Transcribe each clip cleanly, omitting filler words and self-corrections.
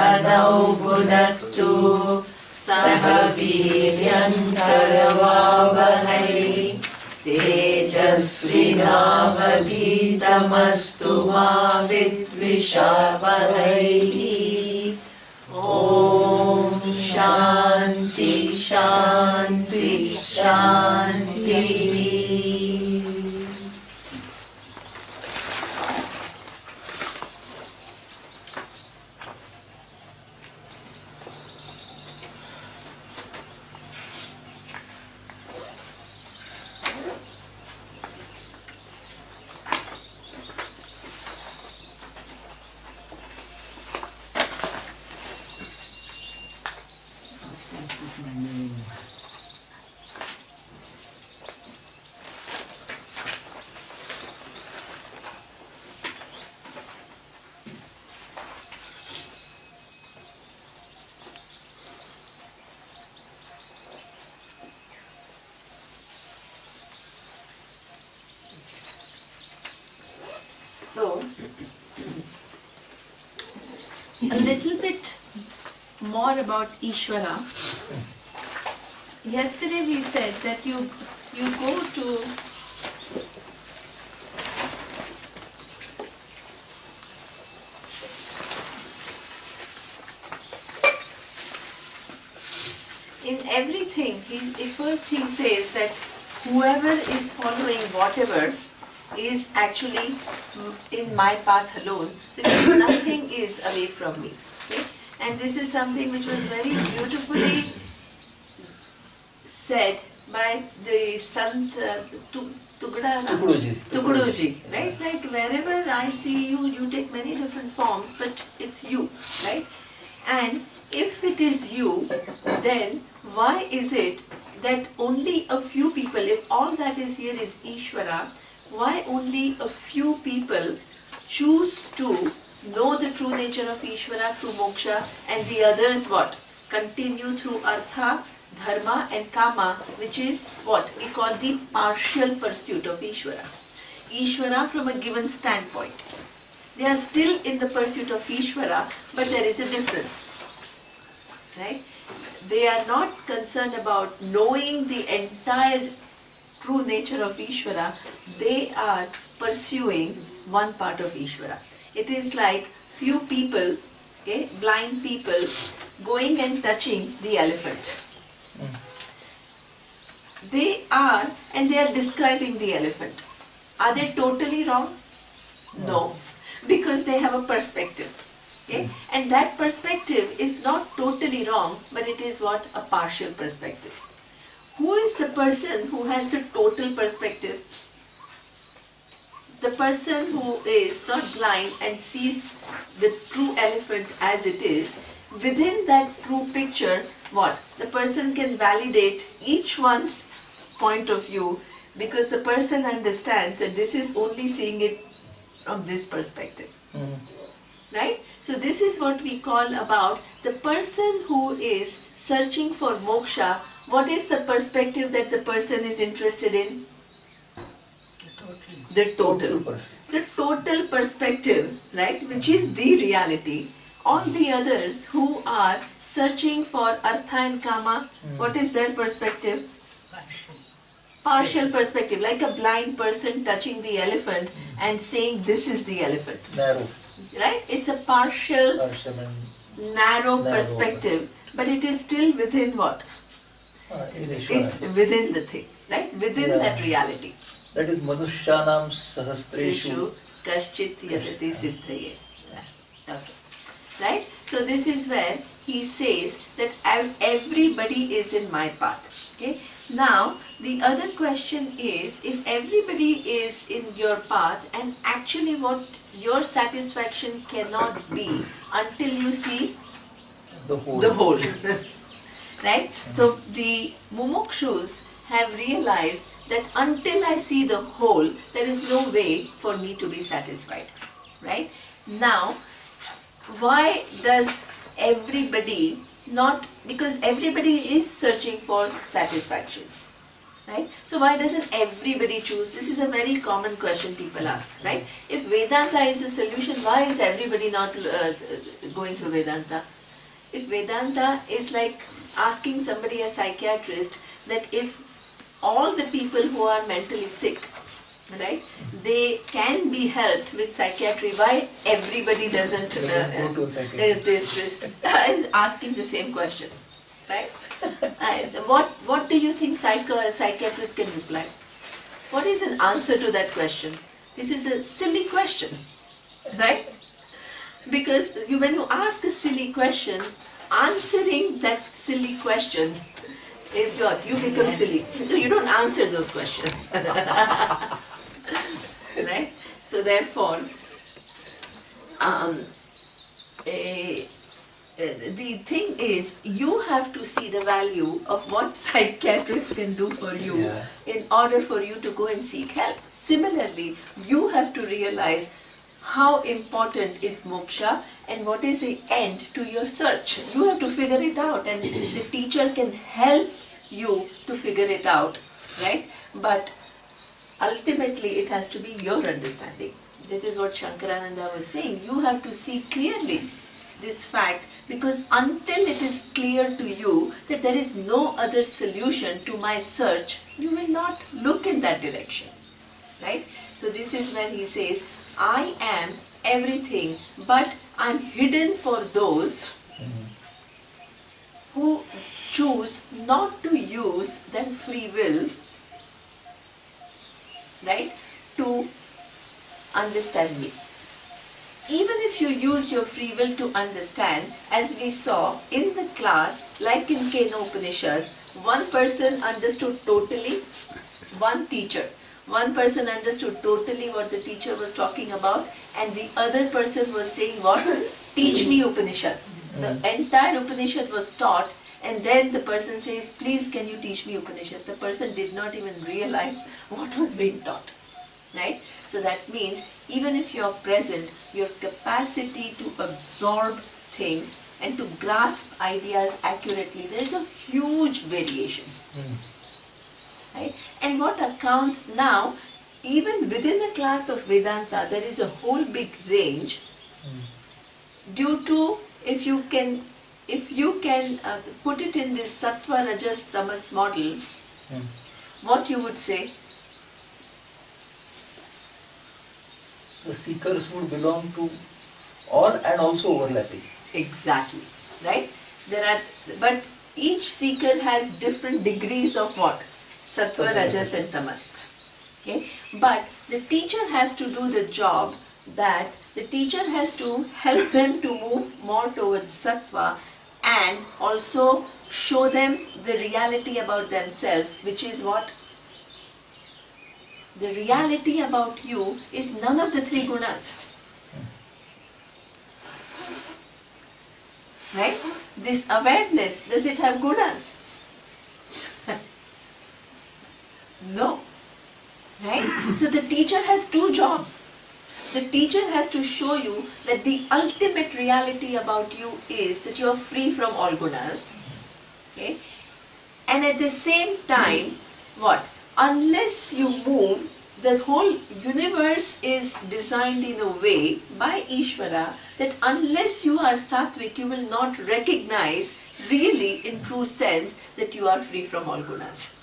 तदौ भुनक्तु सह वीर्यं करवावहै तेजस्विनावधीतमस्तु मा विद्विषावहै। ॐ शान्ति शान्ति शान्तिः। So, a little bit more about Ishvara. Yesterday we said that you go to in everything. First he says that whoever is following whatever is actually in my path alone, because nothing is away from me. Okay? And this is something which was very beautifully said by the Sant Tuguduji, right? Like wherever I see you, you take many different forms, but it's you, right? And if it is you, then why is it that only a few people, if all that is here is Ishvara, why only a few people choose to know the true nature of Ishvara through moksha, and the others what? Continue through artha, dharma and kama, which is what we call the partial pursuit of Ishvara. Ishvara from a given standpoint. They are still in the pursuit of Ishvara, but there is a difference. Right? They are not concerned about knowing the entire true nature of Ishvara. They are pursuing one part of Ishvara. It is like few people, okay, blind people, going and touching the elephant. They are describing the elephant. Are they totally wrong? No, because they have a perspective. Okay? And that perspective is not totally wrong, but it is what? A partial perspective. Who is the person who has the total perspective? The person who is not blind and sees the true elephant as it is. Within that true picture, what? The person can validate each one's point of view, because the person understands that this is only seeing it from this perspective. Right? So this is what we call about the person who is searching for moksha. What is the perspective that the person is interested in? The total. The total perspective, right, which is the reality. All the others who are searching for artha and kama, what is their perspective? Partial perspective, like a blind person touching the elephant and saying this is the elephant. Narrow. Right? It's a partial narrow perspective, but it is still within what? Within the thing, right? Within that reality. That is Manushyanam Sahastreshu Kaschit Yadati Siddhaye. Okay. Right? So this is where he says that everybody is in my path. Okay? Now, the other question is, if everybody is in your path, and actually what your satisfaction cannot be until you see the whole. Right? So the mumukshus have realized that until I see the whole, there is no way for me to be satisfied. Right? Now, why does everybody not, because everybody is searching for satisfaction. Right? So why doesn't everybody choose? This is a very common question people ask, right? If Vedanta is a solution, why is everybody not going through Vedanta? if Vedanta is like asking somebody, a psychiatrist, that if all the people who are mentally sick, right, they can be helped with psychiatry, why everybody doesn't Go to a psychiatrist. is asking the same question, right? And what do you think psychiatrists can reply? What is an answer to that question? This is a silly question, right? Because when you ask a silly question, answering that silly question is what? You become silly. You don't answer those questions. Right? So therefore, the thing is, you have to see the value of what psychiatrists can do for you in order for you to go and seek help. Similarly, you have to realize how important is moksha and what is the end to your search. You have to figure it out, and the teacher can help you to figure it out, right? But ultimately it has to be your understanding. This is what Shankarananda was saying. You have to see clearly this fact, because until it is clear to you that there is no other solution to my search, you will not look in that direction, right? So this is when he says, I am everything, but I am hidden for those who choose not to use their free will, right, to understand me. Even if you use your free will to understand, as we saw in the class, like in Kena Upanishad, one person understood totally, one teacher. One person understood totally what the teacher was talking about, and the other person was saying what? Teach me Upanishad. The entire Upanishad was taught, and then the person says, please can you teach me Upanishad? The person did not even realize what was being taught, right? So that means even if you are present, your capacity to absorb things and to grasp ideas accurately, there is a huge variation. Right? And what accounts now, even within the class of Vedanta, there is a whole big range due to, if you can put it in this sattva, rajas, tamas model, what you would say? The seekers would belong to all and also overlapping. Exactly, right? But each seeker has different degrees of what? Sattva, rajas and tamas. Okay? But the teacher has to do the job that the teacher has to help them to move more towards sattva and also show them the reality about themselves, which is what? The reality about you is none of the three gunas. Right? This awareness, does it have gunas? No. Right? So the teacher has two jobs. The teacher has to show you that the ultimate reality about you is that you are free from all gunas. Okay? And at the same time, what? Unless you move, the whole universe is designed in a way by Ishvara that unless you are sattvic, you will not recognize really in true sense that you are free from all gunas.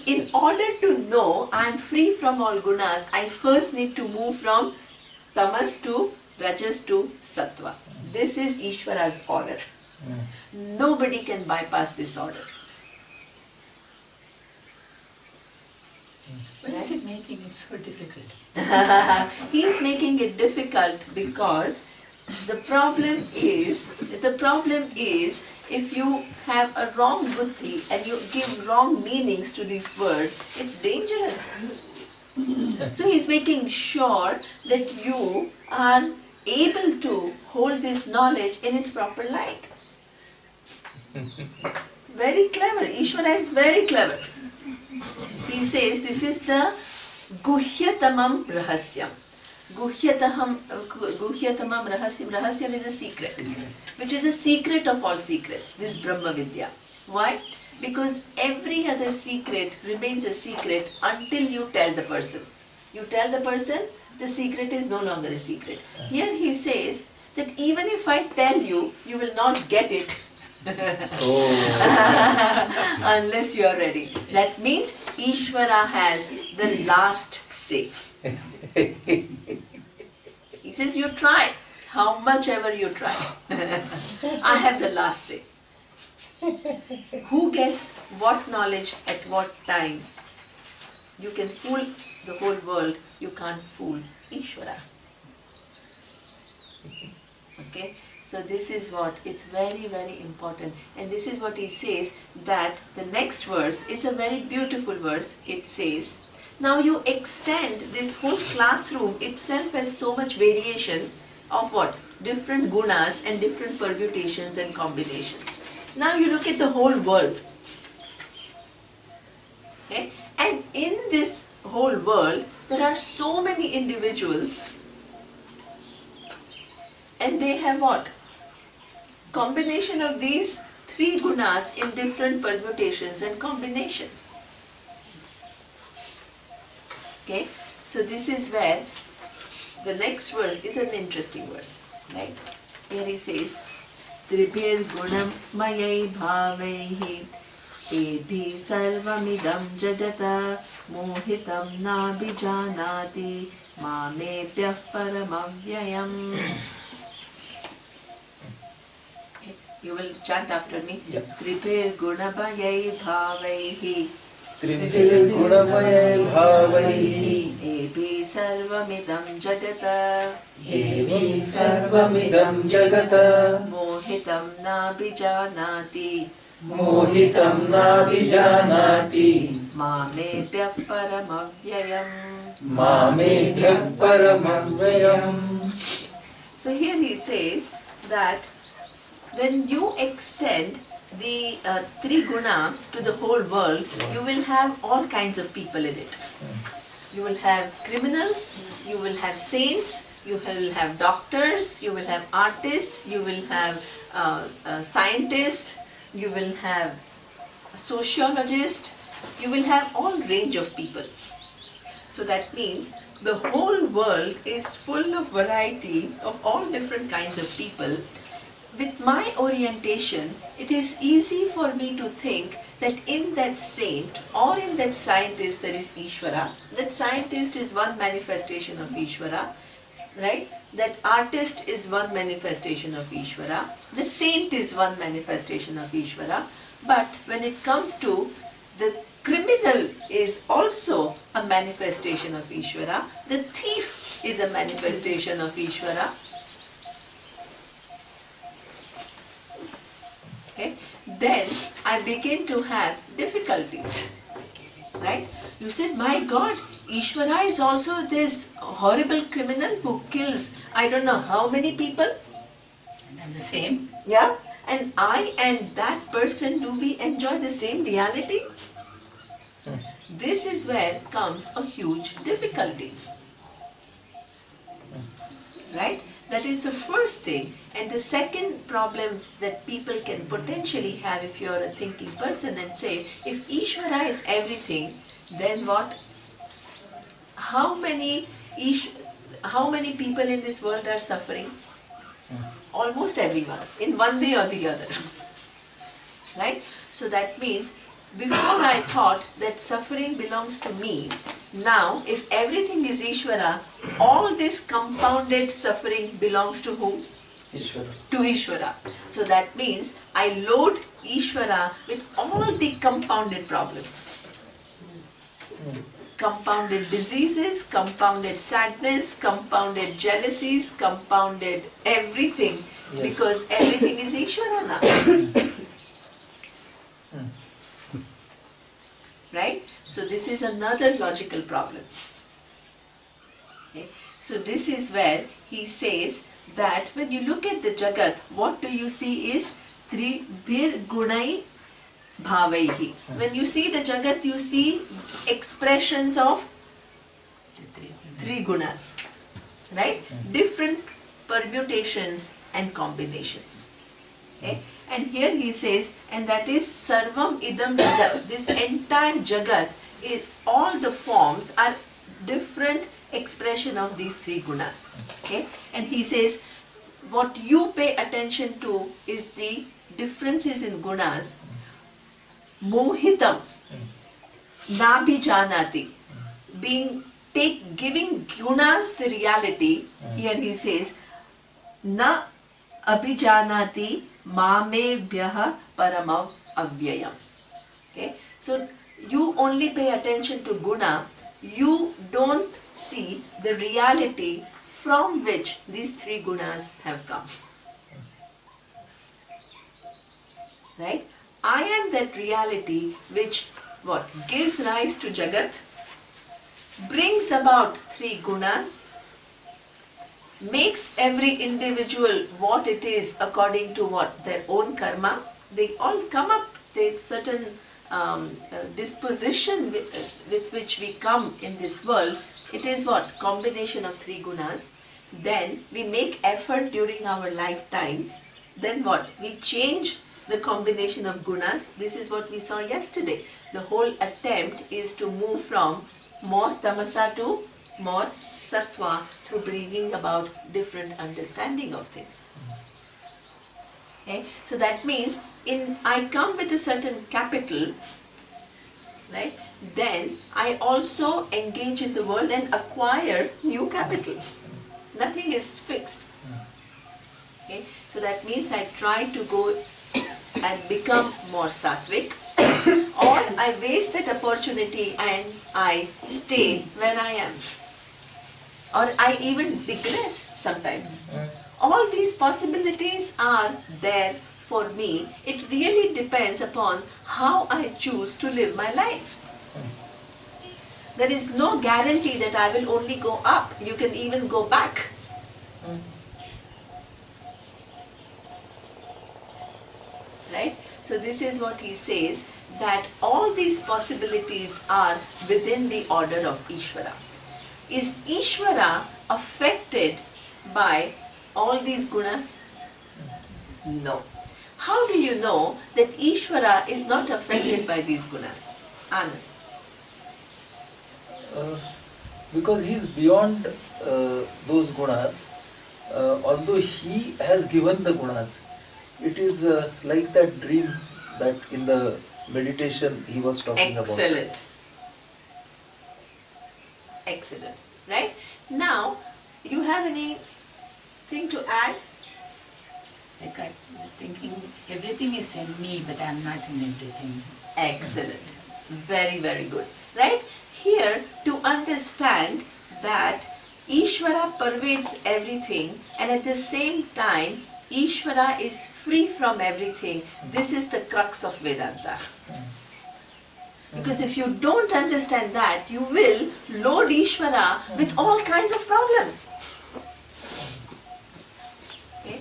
In order to know I am free from all gunas, I first need to move from tamas to rajas to sattva. This is Ishvara's order. Nobody can bypass this order. Why is it making it so difficult? He is making it difficult because the problem is if you have a wrong buddhi and you give wrong meanings to these words, it's dangerous. So he is making sure that you are able to hold this knowledge in its proper light. Very clever. Ishvara is very clever. He says this is the guhyatamam rahasyam. Guhyatamam rahasyam. Rahasyam is a secret, which is a secret of all secrets, this Brahma Vidya. Why? Because every other secret remains a secret until you tell the person. You tell the person, the secret is no longer a secret. Here he says that even if I tell you, you will not get it unless you are ready. That means Ishvara has the last say. He says, you try, how much ever you try. I have the last say. Who gets what knowledge at what time? You can fool the whole world, you can't fool Ishvara. Okay, so this is what, it's very, very important. And this is what he says, that the next verse, it's a very beautiful verse. It says, now you extend this whole classroom itself as so much variation of what? Different gunas and different permutations and combinations. Now you look at the whole world. Okay? And in this whole world, there are so many individuals, and they have what? Combination of these three gunas in different permutations and combination. Okay, so this is where the next verse is an interesting verse, right? Here he says, Tribhir gunam mayai bhavaihi Edhi sarvamidam jagata mohitam na bijanati mamebhyah paramavyayam. You will chant after me. Tribhir gunamayai bhavaihi Tribhir gunamayai bhavaihi Edhi sarvamidam jagata Evi sarvamidam jagata mohitam na bijanati Mohitam na vijanati Mamebhyah paramavyayam. Mamebhyah paramavyayam. So here he says that when you extend the three guna to the whole world, you will have all kinds of people in it. You will have criminals, you will have saints, you will have doctors, you will have artists, you will have scientists, you will have sociologists, you will have all range of people. So that means the whole world is full of variety of all different kinds of people. With my orientation, it is easy for me to think that in that saint or in that scientist there is Ishvara. That scientist is one manifestation of Ishvara, right? That artist is one manifestation of Ishvara. The saint is one manifestation of Ishvara. But when it comes to the criminal is also a manifestation of Ishvara. The thief is a manifestation of Ishvara. Okay? Then I begin to have difficulties, right? You said, my God, Ishvara is also this horrible criminal who kills I don't know how many people. And the same. Yeah? And I and that person, do we enjoy the same reality? This is where comes a huge difficulty. Right? That is the first thing. And the second problem that people can potentially have if you are a thinking person and say, if Ishvara is everything, then what? How many people in this world are suffering? Almost everyone, in one way or the other. Right? So that means, before I thought that suffering belongs to me, now if everything is Ishvara, all this compounded suffering belongs to whom? Ishvara. To Ishvara. So that means I load Ishvara with all the compounded problems. Compounded diseases, compounded sadness, compounded jealousies, compounded everything. Yes. Because everything is Ishvara now. Right? So this is another logical problem. Okay? So this is where he says that when you look at the Jagat, what do you see is Tribhir gunai bhavaihi. When you see the Jagat, you see expressions of three gunas, right? Different permutations and combinations. Okay? And here he says, and that is sarvam idam jagat. This entire Jagat, all the forms are different expression of these three gunas. Okay? And he says, what you pay attention to is the differences in gunas. Mohitam, nabhijanati, giving gunas the reality. Here he says, na abhijanati mamebhyah paramav avyayam. Okay, so you only pay attention to guna, you don't see the reality from which these three gunas have come. Right? I am that reality which gives rise to Jagat, brings about three gunas, makes every individual what it is according to their own karma. They all come up with certain disposition with which we come in this world. It is combination of three gunas. Then we make effort during our lifetime. Then we change the combination of gunas. This is what we saw yesterday. The whole attempt is to move from more tamasa to more sattva through bringing about different understanding of things. Okay? So that means I come with a certain capital, right? Then I also engage in the world and acquire new capital. Nothing is fixed. Okay? So that means I try to go and become more sattvic, or I waste that opportunity and I stay where I am, or I even digress sometimes. All these possibilities are there for me. It really depends upon how I choose to live my life. There is no guarantee that I will only go up. You can even go back. Right? So this is what he says, that all these possibilities are within the order of Ishvara. Is Ishvara affected by all these gunas? No. How do you know that Ishvara is not affected by these gunas? Anand. Because he is beyond those gunas, although he has given the gunas. It is like that dream that in the meditation he was talking about. Excellent. Excellent. Right? Now, you have anything to add? Like I was thinking, everything is in me, but I am not in everything. Excellent. Very, very good. Right? Here, to understand that Ishvara pervades everything, and at the same time, Ishvara is free from everything. This is the crux of Vedanta. Because if you don't understand that, you will load Ishvara with all kinds of problems. Okay?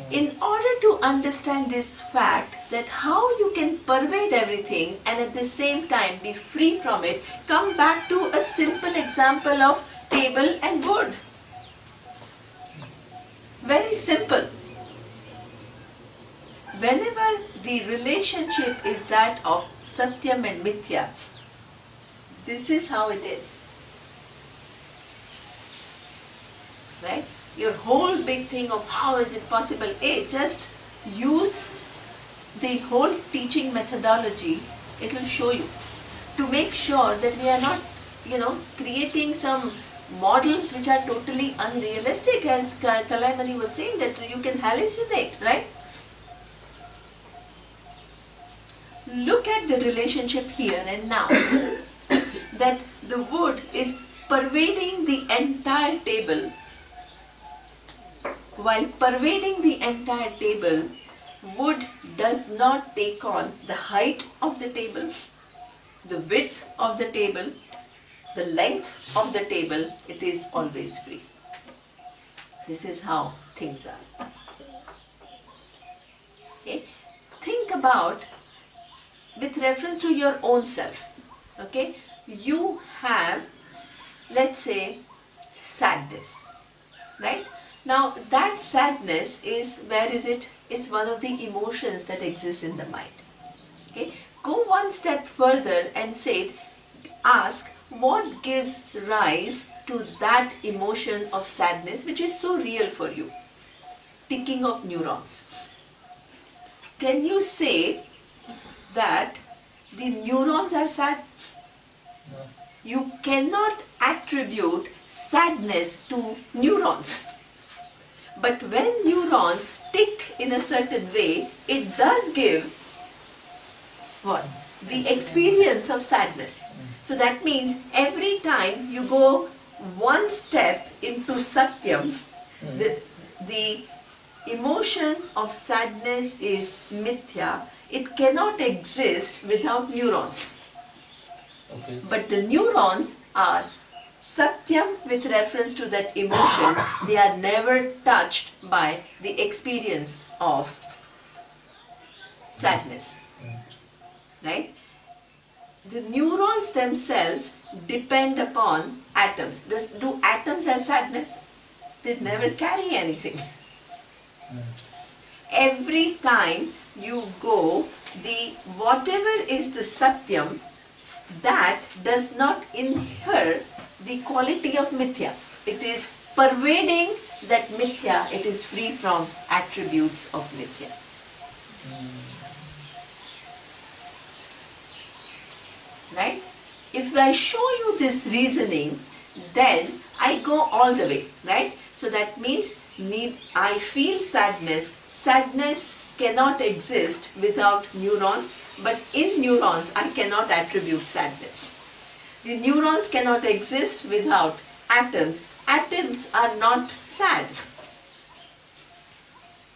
In order to understand this fact, that how you can pervade everything and at the same time be free from it, come back to a simple example of table and wood. Very simple. Whenever the relationship is that of Satyam and Mithya, this is how it is. Right? Your whole big thing of how is it possible, just use the whole teaching methodology, it will show you. To make sure that we are not, creating some models which are totally unrealistic, as Kalaimani was saying, that you can hallucinate, right? Look at the relationship here and now, that the wood is pervading the entire table. While pervading the entire table, wood does not take on the height of the table, the width of the table, the length of the table. It is always free. This is how things are. Okay? Think about, with reference to your own self, okay, you have, let's say, sadness, right? Now that sadness is, where is it? It's one of the emotions that exists in the mind. Okay? Go one step further and ask what gives rise to that emotion of sadness which is so real for you. ticking of neurons. Can you say that the neurons are sad? No. You cannot attribute sadness to neurons. But when neurons tick in a certain way, it does give what? The experience of sadness. So that means every time you go one step into Satyam, the emotion of sadness is mithya. It cannot exist without neurons. Okay. But the neurons are Satyam with reference to that emotion. They are never touched by the experience of sadness. Right? The neurons themselves depend upon atoms. Do atoms have sadness? They never carry anything. Every time you go, whatever is the Satyam, that does not inhere the quality of mithya. It is pervading that mithya, it is free from attributes of mithya. Right? If I show you this reasoning, then I go all the way, right? So that means I feel sadness. Sadness cannot exist without neurons, but in neurons I cannot attribute sadness. The neurons cannot exist without atoms. Atoms are not sad.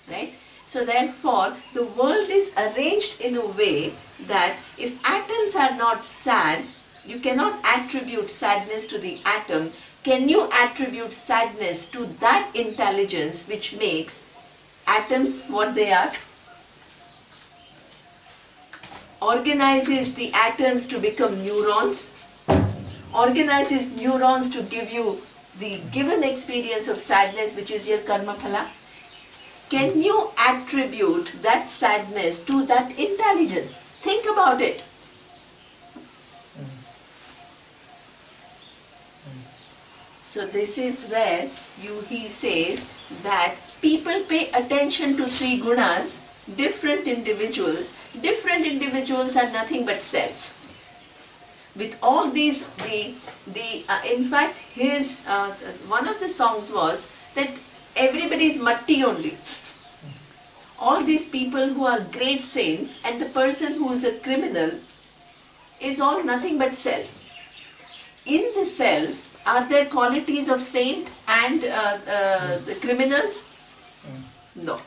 Right? So therefore, the world is arranged in a way that if atoms are not sad, you cannot attribute sadness to the atom. Can you attribute sadness to that intelligence which makes atoms what they are? Organizes the atoms to become neurons, organizes neurons to give you the given experience of sadness, which is your karma phala. Can you attribute that sadness to that intelligence? Think about it. So this is where he says that people pay attention to three gunas, different individuals. Different individuals are nothing but cells. With all these, in fact, his one of the songs was that everybody is matti only. All these people who are great saints and the person who is a criminal is all nothing but cells. In the cells, are there qualities of saint and the criminals? No.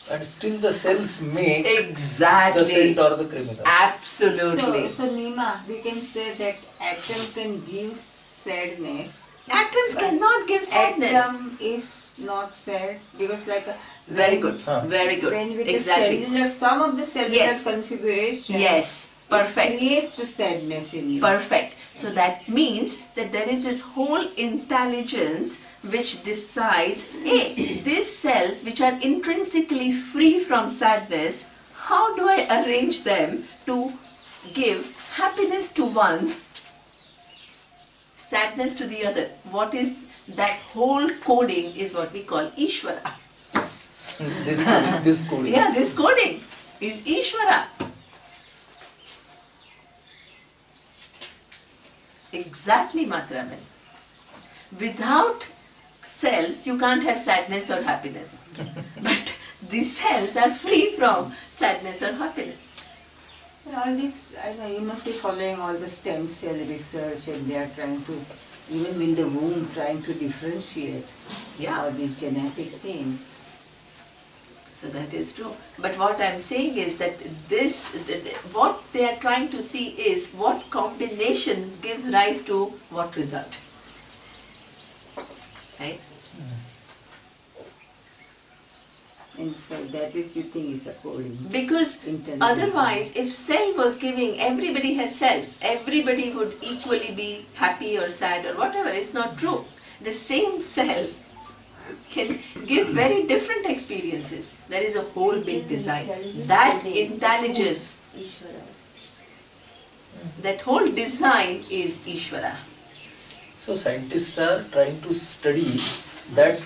And still the cells make Exactly. the saint or the criminal. Absolutely. So Neema, we can say that atom can give sadness. Atoms cannot give sadness. Atom is not sad because like a Very good. Huh. Very good. when with Exactly. the cellular, some of the cellular Yes. configuration Yes. Perfect. it creates the sadness in you. Perfect. So that means that there is this whole intelligence which decides, hey, these cells which are intrinsically free from sadness, how do I arrange them to give happiness to one, sadness to the other? What is that whole coding is what we call Ishvara. This coding. Yeah, this coding is Ishvara. Exactly, Matraman. Without cells, you can't have sadness or happiness. But these cells are free from sadness or happiness. All this, I know you must be following all the stem cell research, and they are trying to, even in the womb, trying to differentiate all this genetic thing. So that is true. But what I am saying is that what they are trying to see is what combination gives rise to what result. Right? And so that is, you think, is according. Because otherwise, if cell was giving, everybody has cells, everybody would equally be happy or sad or whatever. It's not true. The same cells can give very different experiences. There is a whole big design. That intelligence, that whole design is Ishvara. So scientists are trying to study that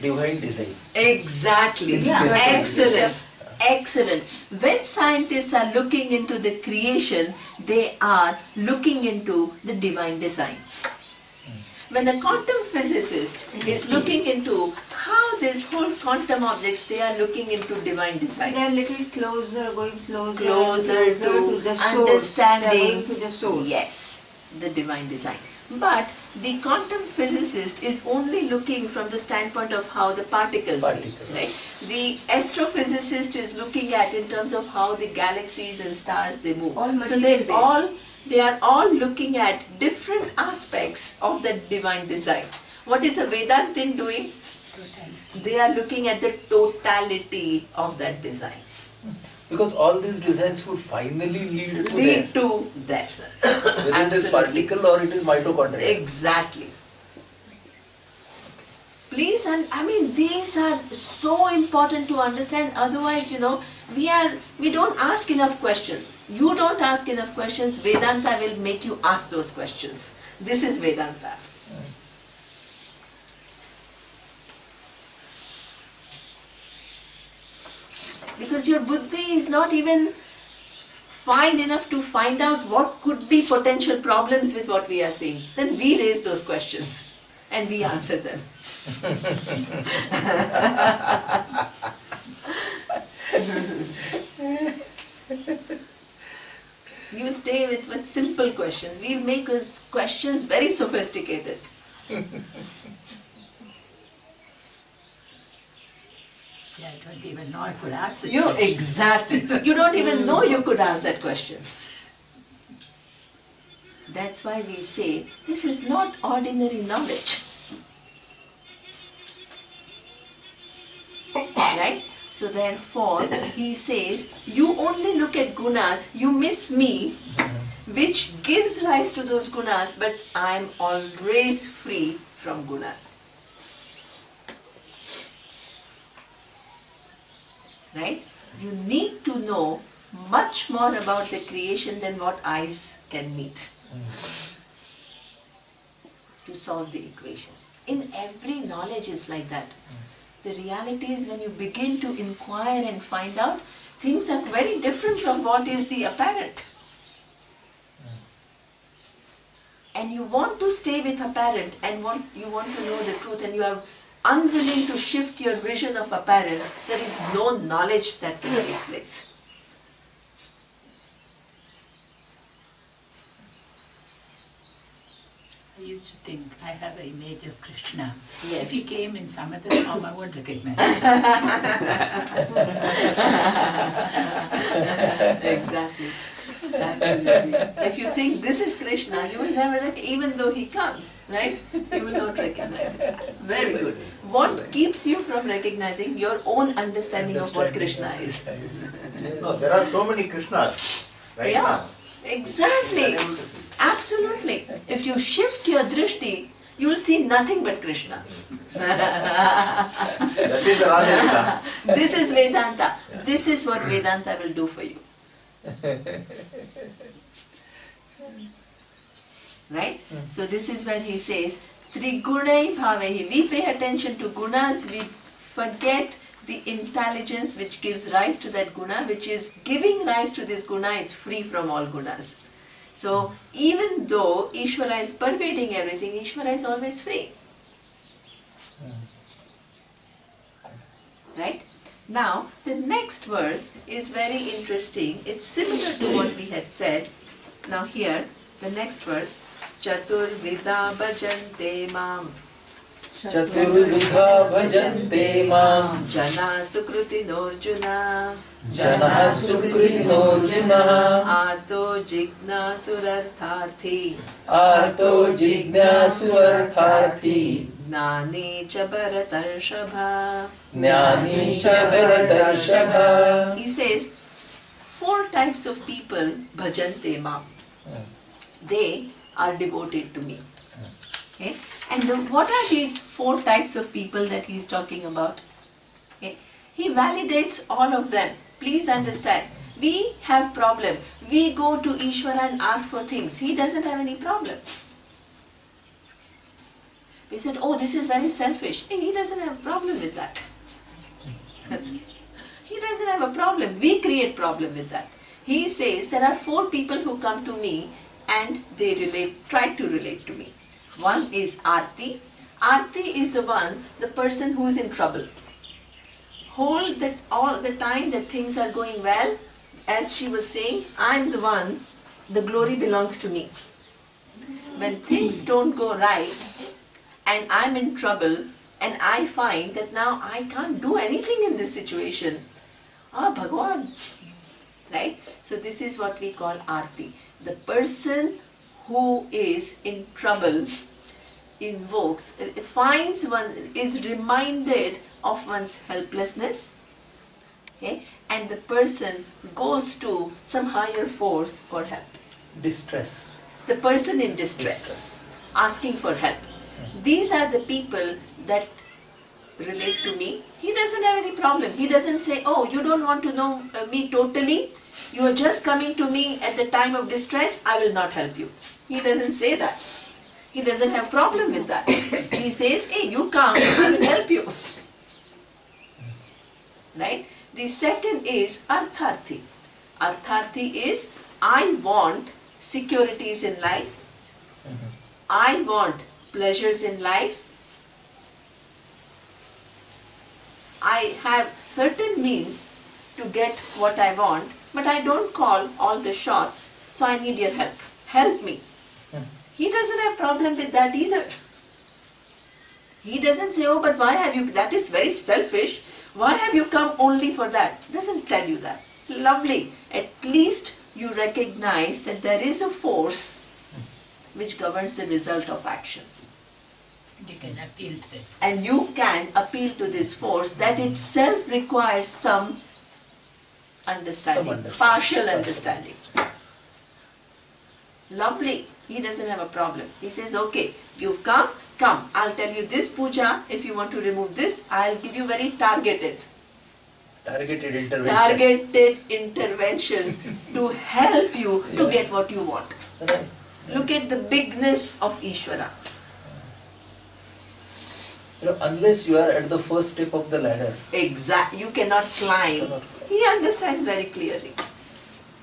divine design. Exactly. Yeah. Excellent. Excellent. When scientists are looking into the creation, they are looking into the divine design. When a quantum physicist is looking into how this whole quantum objects, they are looking into divine design. They are little closer, going closer, Closer to the source. understanding. They are going to the source. Yes, the divine design. But the quantum physicist is only looking from the standpoint of how the particles move, right? The astrophysicist is looking at in terms of how the galaxies and stars they move. So they are all looking at different aspects of the divine design. What is a Vedantin doing? They are looking at the totality of that design. Because all these designs would finally lead to that. Whether it is particle or it is mitochondria. Exactly. Please, and I mean these are so important to understand. Otherwise, we don't ask enough questions. You don't ask enough questions. Vedanta will make you ask those questions. This is Vedanta. Because your buddhi is not even fine enough to find out what could be potential problems with what we are seeing. Then we raise those questions and we answer them. You stay with simple questions. We make those questions very sophisticated. Yeah, I don't even know I could ask such question. Exactly. You don't even know you could ask that question. That's why we say this is not ordinary knowledge. Right? So therefore, he says, you only look at gunas, you miss me, which gives rise to those gunas, but I am always free from gunas. Right? You need to know much more about the creation than what eyes can meet to solve the equation. In every knowledge is like that. The reality is when you begin to inquire and find out, things are very different from what is the apparent. And you want to stay with apparent and you want to know the truth, and you are unwilling to shift your vision of apparent, there is no knowledge that can take place. I used to think I have an image of Krishna. Yes. If he came in some other form, I won't recognize him. Exactly. Absolutely. If you think this is Krishna, you will never, even though he comes, right? You will not recognize him. Very good. What keeps you from recognizing your own understanding of what Krishna is? No, there are so many Krishnas right now. Exactly. Absolutely. If you shift your drishti, you will see nothing but Krishna. That is the Raja. This is Vedanta. This is what Vedanta will do for you. Right? So this is where he says, Trigunai bhavehi. We pay attention to gunas, we forget the intelligence which gives rise to that guna, which is giving rise to this guna, it's free from all gunas. So even though Ishvara is pervading everything, Ishvara is always free. Right? Now, the next verse is very interesting. It's similar to what we had said. Now here, the next verse, Chaturvidha bhajante mam. Chaturvidha bhajante mam. Jana sukruti norjuna. Jana sukriti norjuna. Ato jignasurartharthi. Arto jignasurartharthi. Jnani cha bharatarshabha. Jnani cha bharatarshabha. He says, 4 types of people bhajante mam. They are devoted to me. Okay? And what are these 4 types of people that he is talking about? Okay? He validates all of them. Please understand, we have problem. We go to Ishvara and ask for things. He doesn't have any problem. He said, oh, this is very selfish. He doesn't have a problem with that. He doesn't have a problem. We create problem with that. He says there are 4 people who come to me and they try to relate to me. One is Arti. Arti is the person who is in trouble. Hold that all the time that things are going well, as she was saying, I'm the one, the glory belongs to me. When things don't go right and I'm in trouble and I find that now I can't do anything in this situation, Bhagwan, right? So this is what we call Arti. The person who is in trouble invokes, finds one, is reminded of one's helplessness, okay? And the person goes to some higher force for help. Distress. The person in distress, asking for help. These are the people that relate to me. He doesn't have any problem. He doesn't say, oh, you don't want to know me totally. You are just coming to me at the time of distress. I will not help you. He doesn't say that. He doesn't have problem with that. He says, hey, you come, I will help you. Right? The second is Artharthi. Artharthi is, I want securities in life. I want pleasures in life. I have certain means to get what I want, but I don't call all the shots, so I need your help. Help me. He doesn't have problem with that either. He doesn't say, oh, but why have you, that is very selfish. Why have you come only for that? Doesn't tell you that. Lovely. At least you recognize that there is a force which governs the result of action. You can appeal to it. And you can appeal to this force that itself requires some understanding, partial understanding. Lovely. He doesn't have a problem. He says, okay, you've come, come. I'll tell you this puja. If you want to remove this, I'll give you very targeted interventions to help you to get what you want. Right. Look at the bigness of Ishvara. Unless you are at the first step of the ladder. Exactly. You cannot climb. He understands very clearly.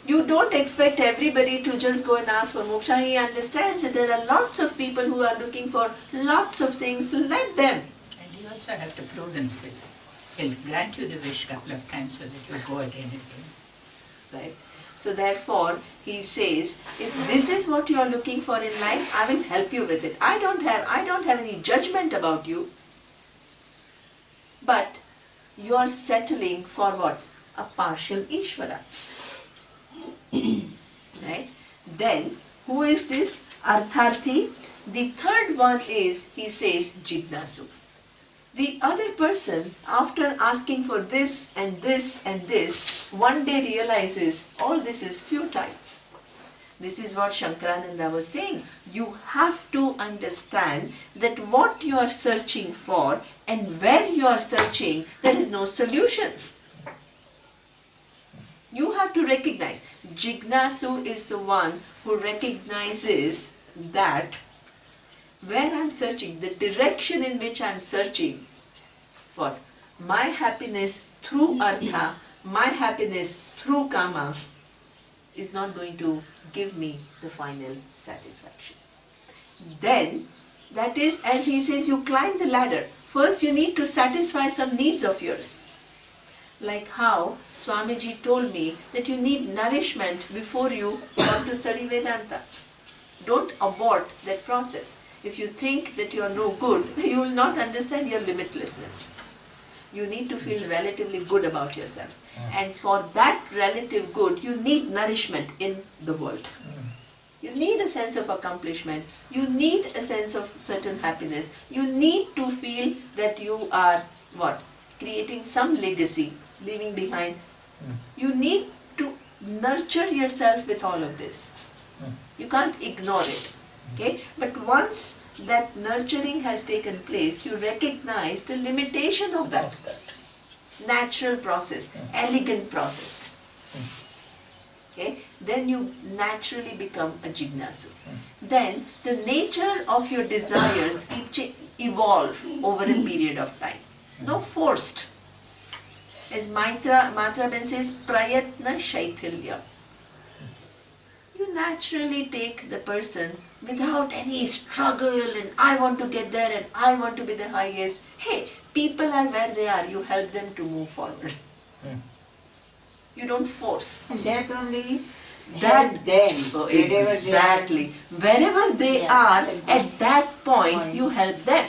You don't expect everybody to just go and ask for moksha. He understands that there are lots of people who are looking for lots of things. Let them. And you also have to prove themselves. He'll grant you the wish a couple of times so that you go again and again. Right? So therefore, he says, if this is what you are looking for in life, I will help you with it. I don't have any judgment about you. But you are settling for what? A partial Ishvara. Right? Then, who is this? Artharthi. The third one is, he says, Jignasu. The other person, after asking for this and this and this, one day realizes all this is futile. This is what Shankarananda was saying. You have to understand that what you are searching for and where you are searching, there is no solution. You have to recognize. Jignasu is the one who recognizes that where I am searching, the direction in which I am searching, what? My happiness through artha, my happiness through kama is not going to give me the final satisfaction. Then, that is, as he says, you climb the ladder. First you need to satisfy some needs of yours. Like how Swamiji told me that you need nourishment before you want to study Vedanta. Don't abort that process. If you think that you are no good, you will not understand your limitlessness. You need to feel relatively good about yourself. And for that relative good, you need nourishment in the world. You need a sense of accomplishment. You need a sense of certain happiness. You need to feel that you are, what? Creating some legacy, leaving behind. You need to nurture yourself with all of this. You can't ignore it. Okay? But once that nurturing has taken place, you recognize the limitation of that natural process, elegant process. Okay? Then you naturally become a jignasu. Then the nature of your desires, evolve over a period of time. No forced. As Matra Ben says, prayatna shaithilya. You naturally take the person without any struggle and I want to get there and I want to be the highest. Hey, people are where they are. You help them to move forward. You don't force. And that only That help them. wherever exactly. Wherever they Yeah, are, exactly. at that point you help them.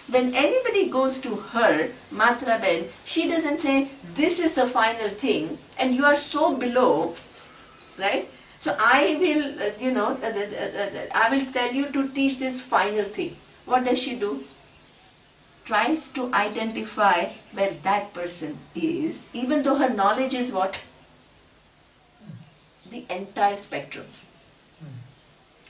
When anybody goes to her, Matra Ben, she doesn't say, this is the final thing and you are so below, right? So I will, I will tell you to teach this final thing. What does she do? Tries to identify where that person is, even though her knowledge is what? The entire spectrum.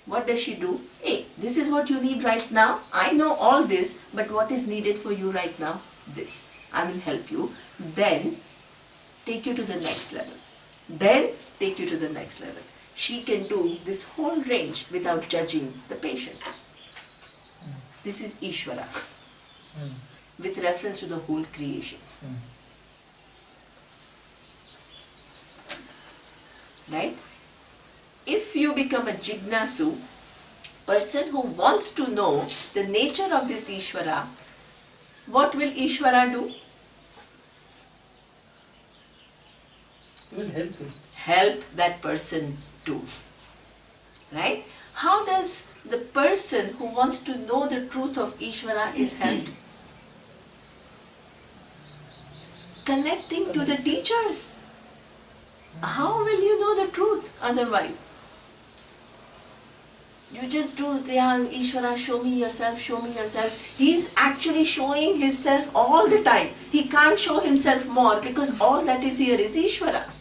What does she do? Hey, this is what you need right now. I know all this, but what is needed for you right now? This. I will help you. Then take you to the next level. Then take you to the next level. She can do this whole range without judging the patient. This is Ishvara, with reference to the whole creation. Right? If you become a jignasu, person who wants to know the nature of this Ishvara, what will Ishvara do? Will help you. Help that person too. Right? How does the person who wants to know the truth of Ishvara is helped? Connecting to the teachers. How will you know the truth otherwise? You just do, Ishvara, show me yourself, show me yourself. He's actually showing himself all the time. He can't show himself more because all that is here is Ishvara.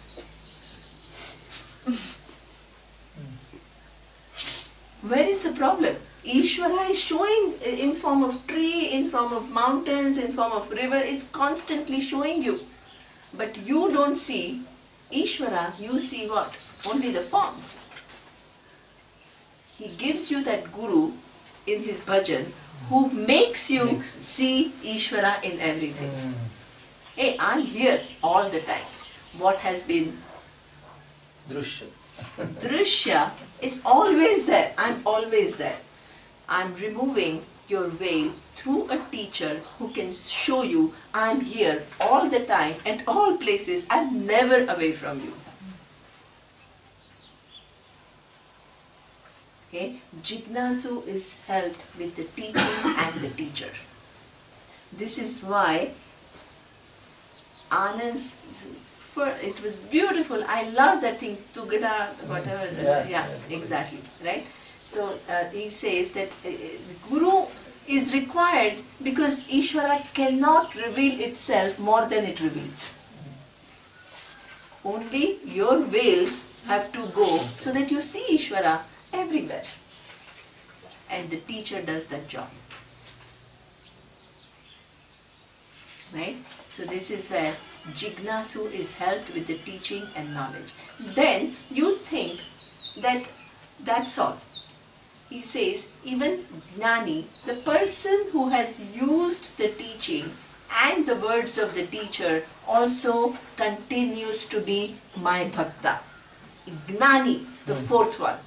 Where is the problem? Ishvara is showing in form of tree, in form of mountains, in form of river, is constantly showing you. But you don't see Ishvara, you see what? Only the forms. He gives you that guru in his bhajan who makes you see Ishvara in everything. Hey, I'm here all the time. What has been Drushya. Drishya is always there. I'm always there. I'm removing your veil through a teacher who can show you I'm here all the time at all places. I'm never away from you. Okay? Jignasu is helped with the teaching and the teacher. This is why Anand's, it was beautiful. I love that thing, Tugada, whatever. Yeah, exactly. Right? So he says that Guru is required because Ishvara cannot reveal itself more than it reveals. Only your veils have to go so that you see Ishvara everywhere. And the teacher does that job. Right? So this is where Jignasu is helped with the teaching and knowledge. Then you think that that's all. He says, even Jnani, the person who has used the teaching and the words of the teacher also continues to be my bhakta. Jnani, the fourth one.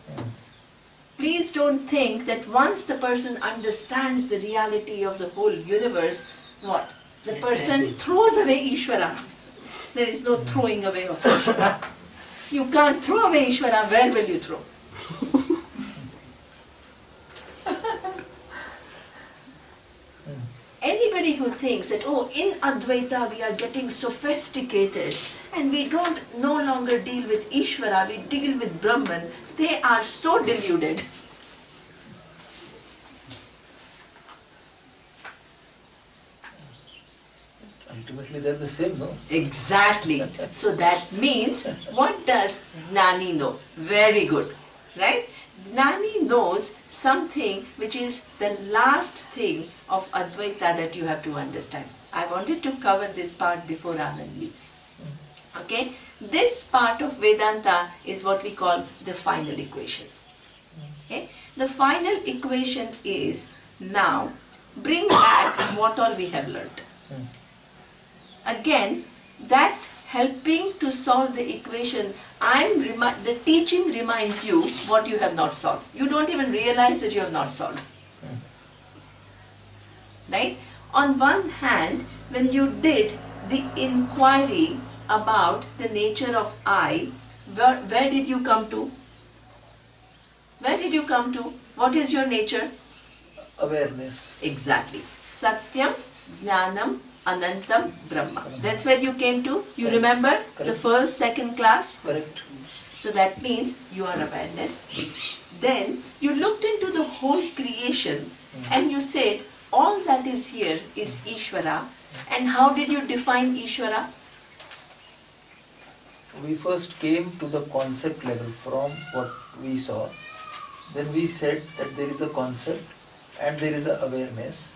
Please don't think that once the person understands the reality of the whole universe, what? The person throws away Ishvara. There is no throwing away of Ishvara. You can't throw away Ishvara, where will you throw? Anybody who thinks that, oh, in Advaita we are getting sophisticated and we don't no longer deal with Ishvara, we deal with Brahman, they are so deluded. Ultimately they are the same, no? Exactly. So that means, what does Jnani know? Very good. Right? Jnani knows something which is the last thing of Advaita that you have to understand. I wanted to cover this part before Anand leaves. Okay? This part of Vedanta is what we call the final equation. Okay? The final equation is now bring back what all we have learnt. Again, that helping to solve the equation, the teaching reminds you what you have not solved. You don't even realize that you have not solved. Right? On one hand, when you did the inquiry about the nature of I, where did you come to? Where did you come to? What is your nature? Awareness. Exactly. Satyam, Jnanam, Anantam, Brahma. That's where you came to. You Correct. remember Correct. the first, second class? Correct. So that means you are awareness. Then you looked into the whole creation and you said all that is here is Ishvara. And how did you define Ishvara? We first came to the concept level from what we saw. Then we said that there is a concept and there is an awareness.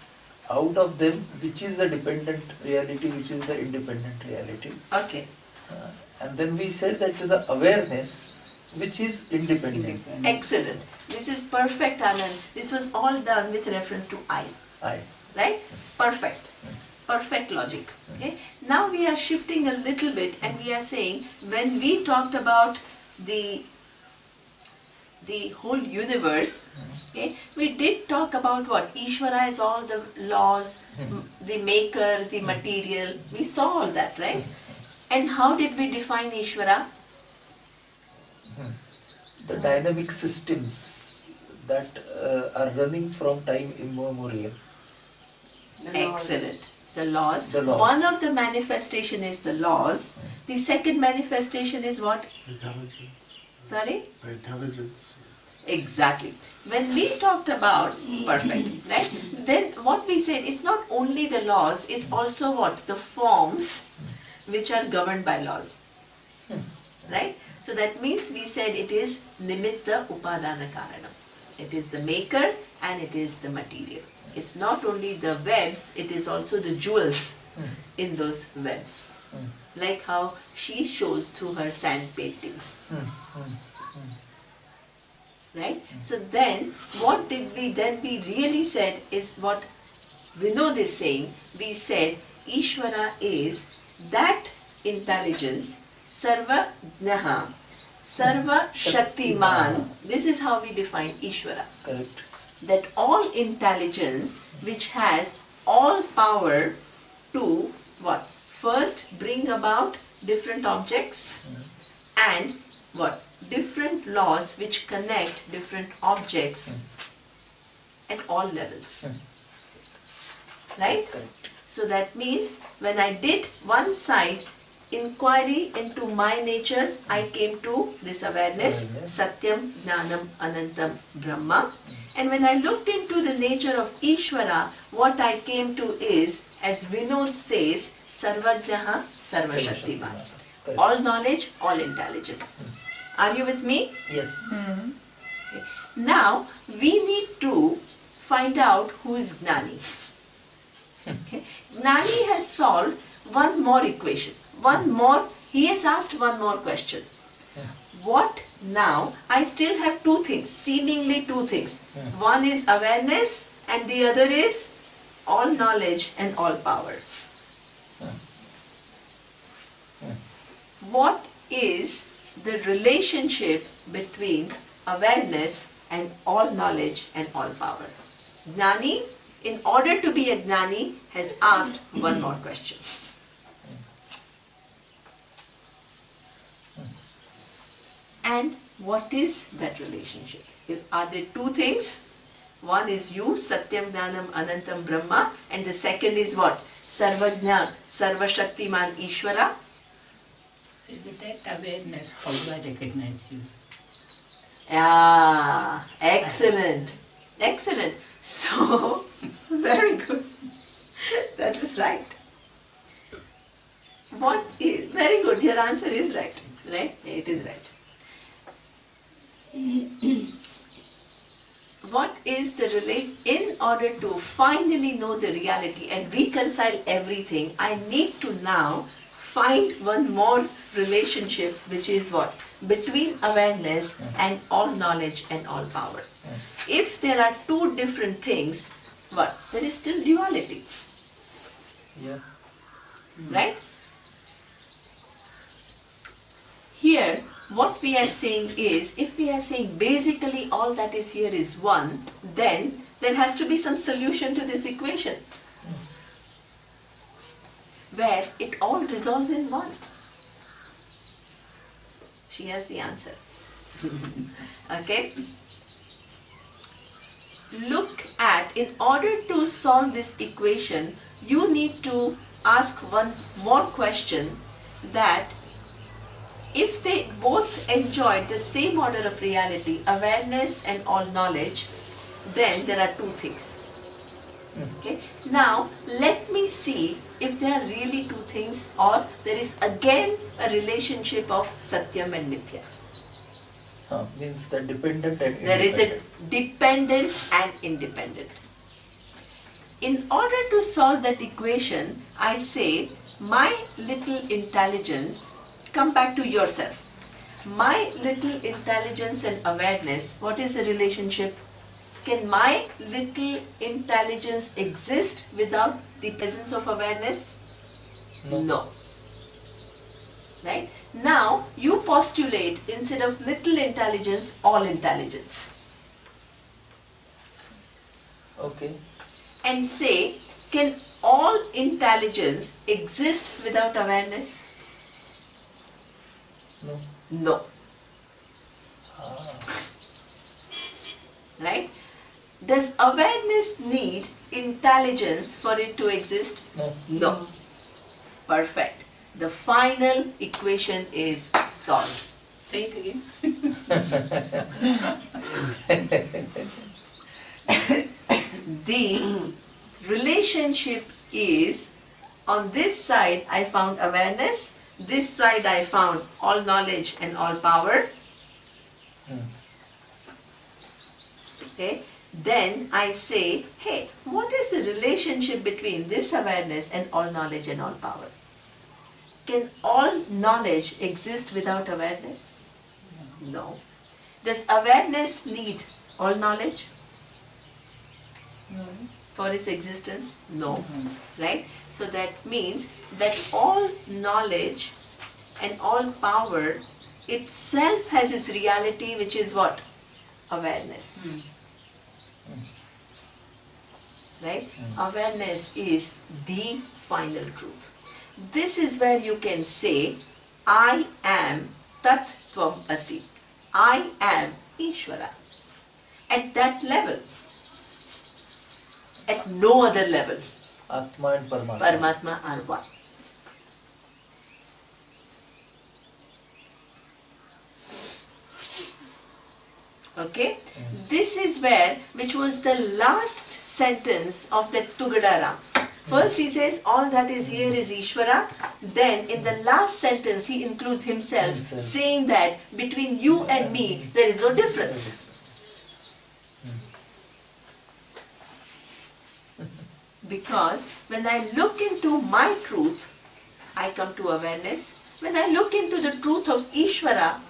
Out of them, which is the dependent reality, which is the independent reality. Okay. And then we said that to the awareness, which is independent. Excellent. This is perfect, Anand. This was all done with reference to I. I. Right? Perfect. Perfect logic. Okay. Now we are shifting a little bit and we are saying when we talked about the whole universe, okay, we did talk about what? Ishvara is all the laws, the maker, the material. We saw all that, right? And how did we define Ishvara? The dynamic systems that are running from time immemorial. Excellent. The laws. The laws. One of the manifestation is the laws. The second manifestation is what? Intelligence. Sorry? The intelligence. Exactly. When we talked about, perfect, right? Then what we said is not only the laws, it's also what? The forms which are governed by laws. Right? So that means we said it is nimitta upadana karanam. It is the maker and it is the material. It's not only the webs, it is also the jewels in those webs. Like how she shows through her sand paintings. Right? So then, what did we really said is what Vinod is saying. We said Ishvara is that intelligence, Sarva Jnaha, Sarva Shaktiman. This is how we define Ishvara. Correct. That all intelligence which has all power to what? First bring about different objects and what? Different laws which connect different objects at all levels. Right? Correct. So that means when I did one side inquiry into my nature, I came to this awareness, Satyam, Jnanam, Anantam, Brahma. And when I looked into the nature of Ishvara, what I came to is, as Vinod says, Sarvajnaha, Sarvashaktiman. Correct. All knowledge, all intelligence. Are you with me? Yes. Okay. Now, we need to find out who is Gnani. Okay. Gnani has solved one more equation. He has asked one more question. What now? I still have two things, seemingly two things. One is awareness and the other is all knowledge and all power. What is the relationship between awareness and all knowledge and all power? Gnani, in order to be a Gnani, has asked one more question. And what is that relationship? Are there two things? One is you, Satyam, Jnanam, Anantam, Brahma, and the second is what? Sarvajna, Sarvashaktiman, Ishvara. So with that awareness, how do I recognize you? Ah, excellent. Excellent. So, very good. That is right. Very good, your answer is right. Right? It is right. What is the in order to finally know the reality and reconcile everything, I need to now find one more relationship, which is what? Between awareness and all knowledge and all power. If there are two different things, what? There is still duality, Yeah. right? Here, what we are saying is, if we are saying basically all that is here is one, then there has to be some solution to this equation where it all resolves in one. She has the answer. Okay? Look at, in order to solve this equation, you need to ask one more question, that if they both enjoyed the same order of reality, awareness and all knowledge, then there are two things. Okay? Now, let me see if there are really two things, or there is again a relationship of Satyam and Mithya. Means the dependent and There is independent. a dependent and independent. In order to solve that equation, I say, my little intelligence, come back to yourself. My little intelligence and awareness, what is the relationship? Can my little intelligence exist without the presence of awareness? No. Right? Now, you postulate, instead of little intelligence, all intelligence. Okay. And say, can all intelligence exist without awareness? No. No. Ah. Right? Does awareness need intelligence for it to exist? No. No. Perfect. The final equation is solved. Say it again. The relationship is, on this side I found awareness, this side I found all knowledge and all power. Okay? Then I say, hey, what is the relationship between this awareness and all knowledge and all power? Can all knowledge exist without awareness? No. Does awareness need all knowledge for its existence? No. Right? So that means that all knowledge and all power itself has its reality, which is what? Awareness. Right? Awareness is the final truth. This is where you can say, I am Tat Tvam Asi. I am Ishvara. At that level. At no other level. Atma and Paramatma. Paramatma are one. Okay? This is where, which was the last sentence of that Tugadaram. First he says, all that is here is Ishvara. Then in the last sentence he includes himself, saying that between you and me there is no difference. Because when I look into my truth, I come to awareness. When I look into the truth of Ishvara,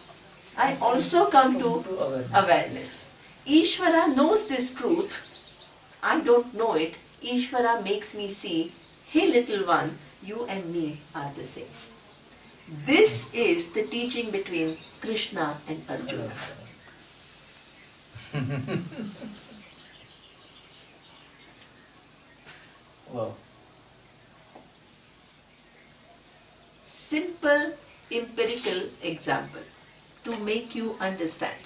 I also come to awareness. Ishvara knows this truth. I don't know it. Ishvara makes me see, hey little one, you and me are the same. This is the teaching between Krishna and Arjuna. Wow. Simple empirical example to make you understand.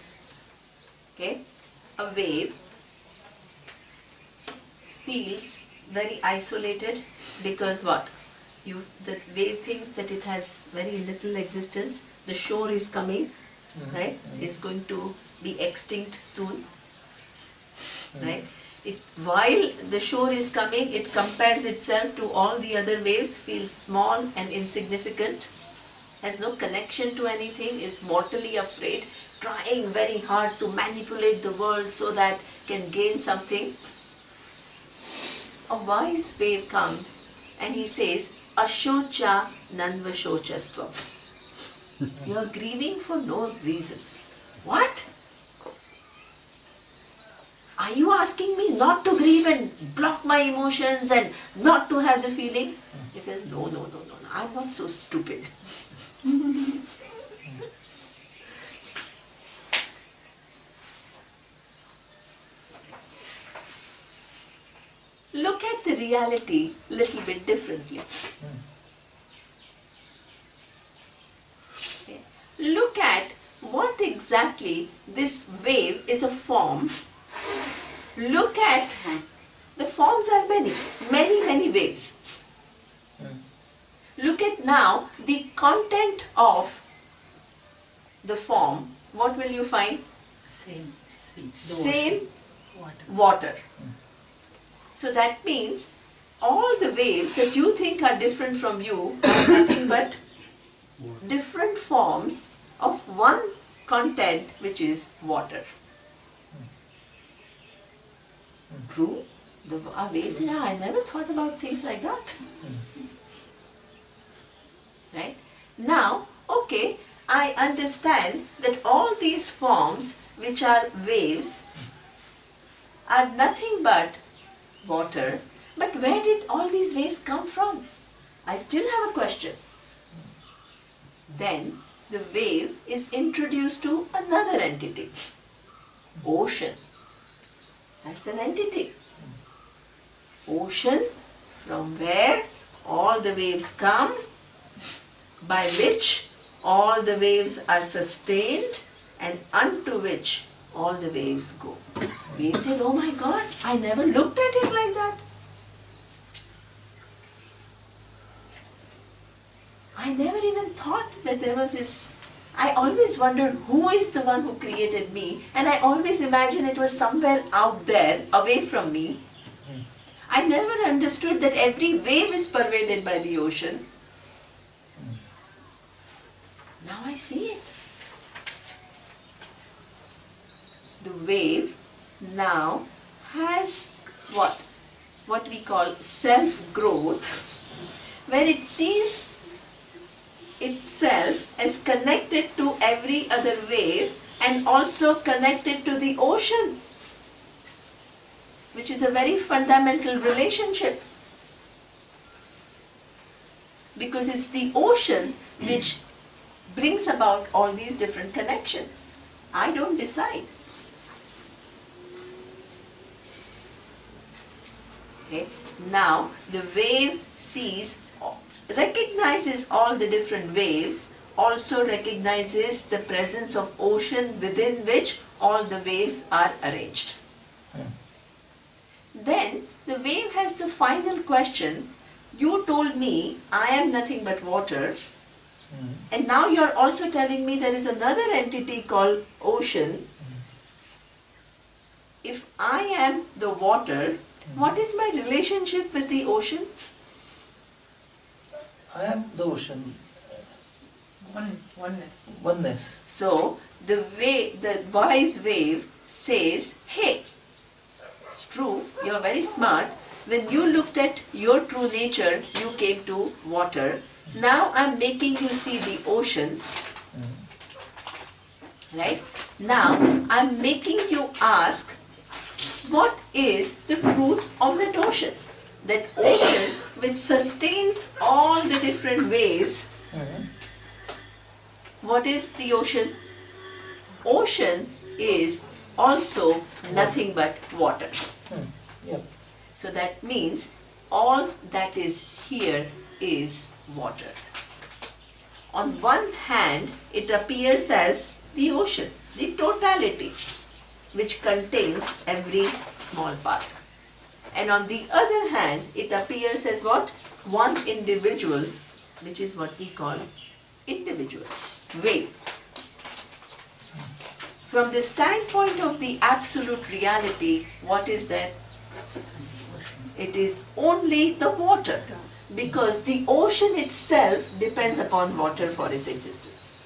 Okay? A wave feels very isolated because what? The wave thinks that it has very little existence. The shore is coming, right? It's going to be extinct soon, right? While the shore is coming, it compares itself to all the other waves, feels small and insignificant, has no connection to anything, is mortally afraid, trying very hard to manipulate the world so that can gain something. A wise wave comes and he says, Ashocha nanvashochastvam. You are grieving for no reason. What? Are you asking me not to grieve and block my emotions and not to have the feeling? He says, no, I'm not so stupid. Look at the reality a little bit differently. Okay. Look at what exactly this wave is a form. Look at the forms are many waves. Look at now the content of the form. What will you find? Same water. So that means all the waves that you think are different from you are nothing but different forms of one content, which is water. True? Our waves say, I never thought about things like that. Right? Now, okay, I understand that all these forms which are waves are nothing but water, but where did all these waves come from? I still have a question. Then the wave is introduced to another entity, ocean. That's an entity. Ocean, from where all the waves come, by which all the waves are sustained, and unto which all the waves go. We said, oh my God, I never looked at it like that. I never even thought that there was this. I always wondered who is the one who created me, and I always imagined it was somewhere out there, away from me. I never understood that every wave is pervaded by the ocean. Now I see it. The wave now has what we call self-growth, where it sees itself as connected to every other wave and also connected to the ocean, which is a very fundamental relationship, because it's the ocean which brings about all these different connections. I don't decide. Okay. Now the wave recognizes all the different waves, also recognizes the presence of ocean within which all the waves are arranged. Then the wave has the final question. You told me I am nothing but water, and now you are also telling me there is another entity called ocean. If I am the water, what is my relationship with the ocean? I am the ocean. Oneness. So the wise wave says, hey, it's true, you are very smart. When you looked at your true nature, you came to water. Now I am making you see the ocean. Right? Now I am making you ask, what is the truth of that ocean? That ocean which sustains all the different waves. What is the ocean? Ocean is also nothing but water. So that means all that is here is water. On one hand, it appears as the ocean, the totality, which contains every small part. And on the other hand, it appears as what? One individual, which is what we call individual, wave. From the standpoint of the absolute reality, what is there? It is only the water, because the ocean itself depends upon water for its existence.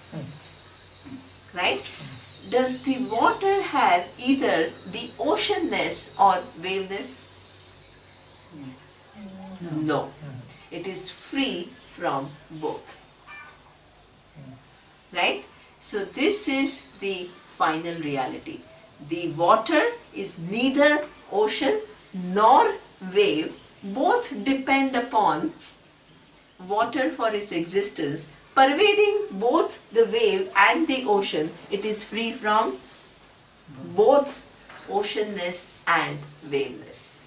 Right? Does the water have either the oceanness or waveness? No. It is free from both. Right? So this is the final reality. The water is neither ocean nor wave. Both depend upon water for its existence. Pervading both the wave and the ocean, it is free from both oceanness and waveness.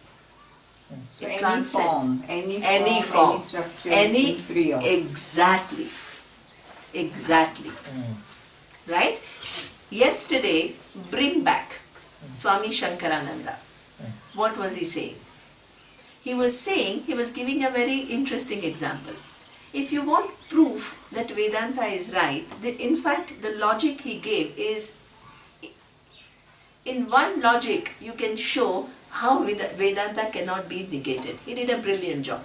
So It any transcends. form, any Any form, form, structure any is free of. exactly, right? Yesterday, bring back Swami Shankarananda. What was he saying? He was saying, he was giving a very interesting example. If you want proof that Vedanta is right, in fact the logic he gave is, in one logic you can show how Vedanta cannot be negated. He did a brilliant job.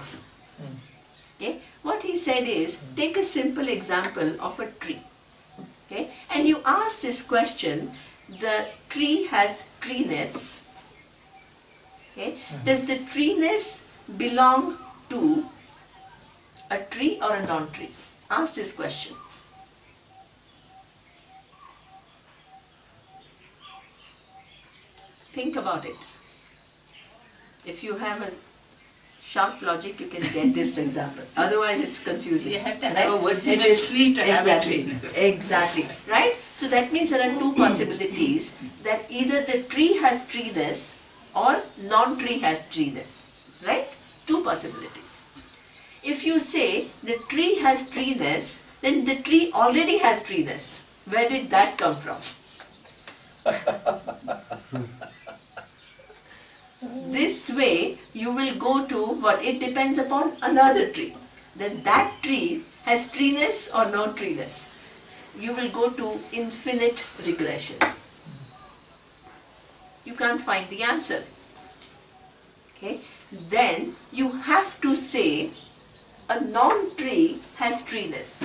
Okay? What he said is, take a simple example of a tree. Okay? And you ask this question, the tree has treeness. Okay? Does the treeness belong to a tree or a non-tree? Ask this question. Think about it. If you have a sharp logic, you can get this example. Otherwise, it's confusing. You have to right? have a virginal It is- tree to have a exactly, treeness. exactly. Right? So that means there are two possibilities, that either the tree has treeness or non-tree has treeness. Right? Two possibilities. If you say the tree has treeness, then the tree already has treeness. Where did that come from? This way you will go to what? It depends upon another tree. Then that tree has treeness or no treeness. You will go to infinite regression. You can't find the answer. Okay? Then you have to say a non-tree has treeness.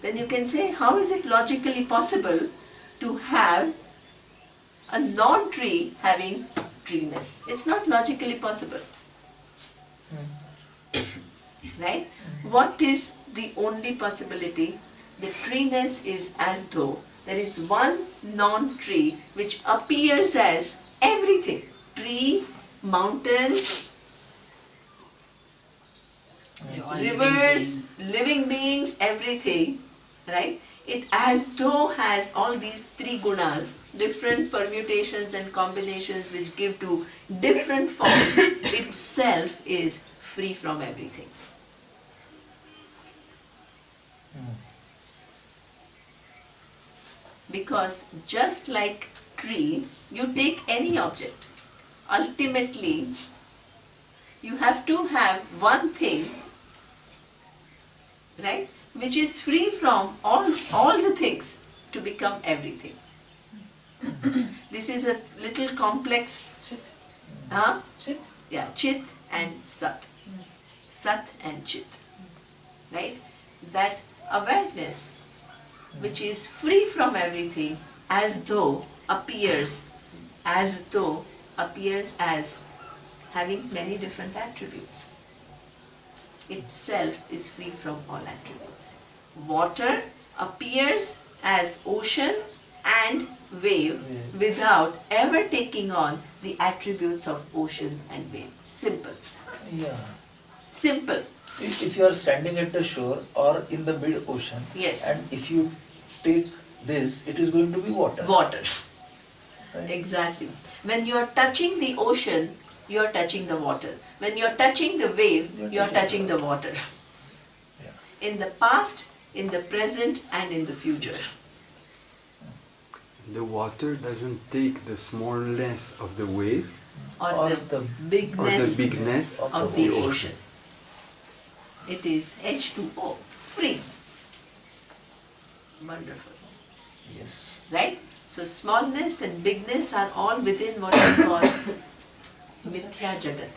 Then you can say, how is it logically possible to have a non-tree having treeness? It's not logically possible. Right? What is the only possibility? The treeness is as though there is one non-tree which appears as everything. Tree, mountain, rivers, living beings, everything, right? It as though has all these three gunas, different permutations and combinations which give to different forms, itself is free from everything. Because just like tree, you take any object, ultimately you have to have one thing, right, which is free from all the things to become everything. This is a little complex. Chit. Huh? Chit. Yeah, Chit and Sat. Sat and Chit. Right? That awareness which is free from everything as though appears as having many different attributes. Itself is free from all attributes. Water appears as ocean and wave without ever taking on the attributes of ocean and wave. Simple. Yeah. Simple. If you are standing at the shore or in the mid-ocean, Yes. and if you take this, it is going to be water. Water. Right? Exactly. When you are touching the ocean, you are touching the water. When you are touching the wave, you are touching the water. Yeah. In the past, in the present, and in the future. The water doesn't take the smallness of the wave Or the or bigness the bigness of the ocean. It is H2O, free. Wonderful. Yes. Right? So smallness and bigness are all within what we call Mithya Jagat.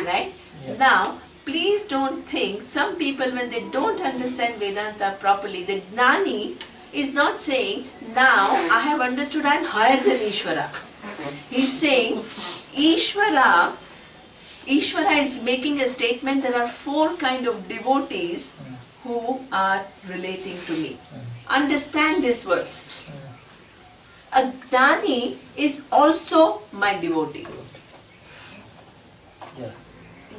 Right? Now, please don't think, some people when they don't understand Vedanta properly, the Gnani is not saying, now I have understood I am higher than Ishvara. He is saying, Ishvara Ishvara is making a statement, there are 4 kind of devotees who are relating to me. Understand this verse. A Gnani is also my devotee. Yeah.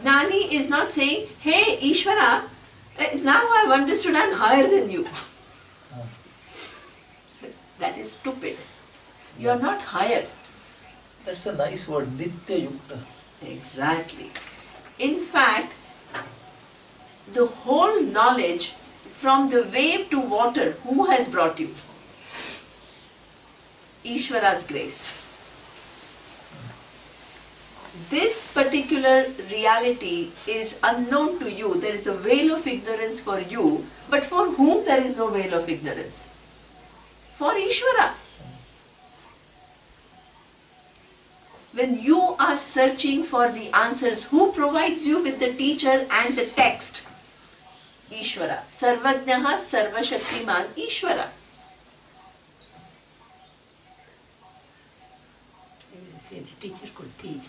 Gnani is not saying, hey Ishvara, now I've understood I'm higher than you. That is stupid. You are not higher. That's a nice word, Nitya Yukta. Exactly. In fact, the whole knowledge from the wave to water, who has brought you? Ishvara's grace. This particular reality is unknown to you. There is a veil of ignorance for you, but for whom there is no veil of ignorance? For Ishvara. When you are searching for the answers, who provides you with the teacher and the text? Ishvara. Sarvajnaha Sarvashaktiman Ishvara. Say the teacher could teach.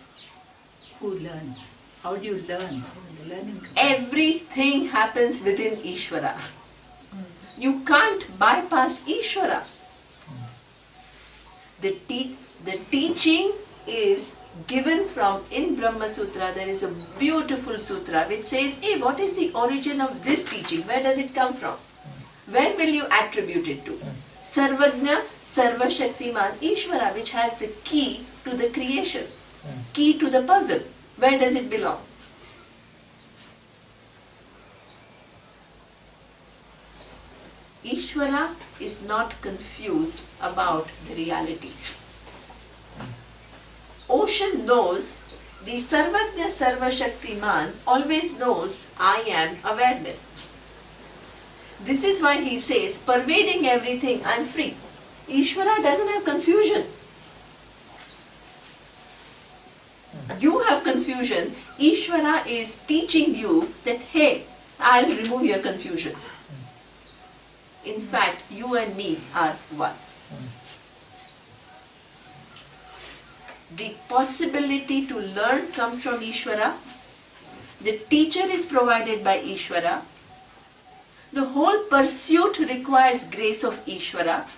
Who learns? How do you learn? The learning comes. Everything happens within Ishvara. You can't bypass Ishvara. The teaching is given from, in Brahma Sutra, there is a beautiful sutra which says, hey, what is the origin of this teaching? Where does it come from? Where will you attribute it to? Sarvajna Sarvashaktiman Ishvara, which has the key to the creation, key to the puzzle. Where does it belong? Ishvara is not confused about the reality. Ocean knows, the Sarvajna Sarvashaktiman always knows I am awareness. This is why he says, pervading everything, I am free. Ishvara doesn't have confusion. You have confusion. Ishvara is teaching you that, hey, I'll remove your confusion. In fact, you and me are one. The possibility to learn comes from Ishvara. The teacher is provided by Ishvara. The whole pursuit requires grace of Ishvara.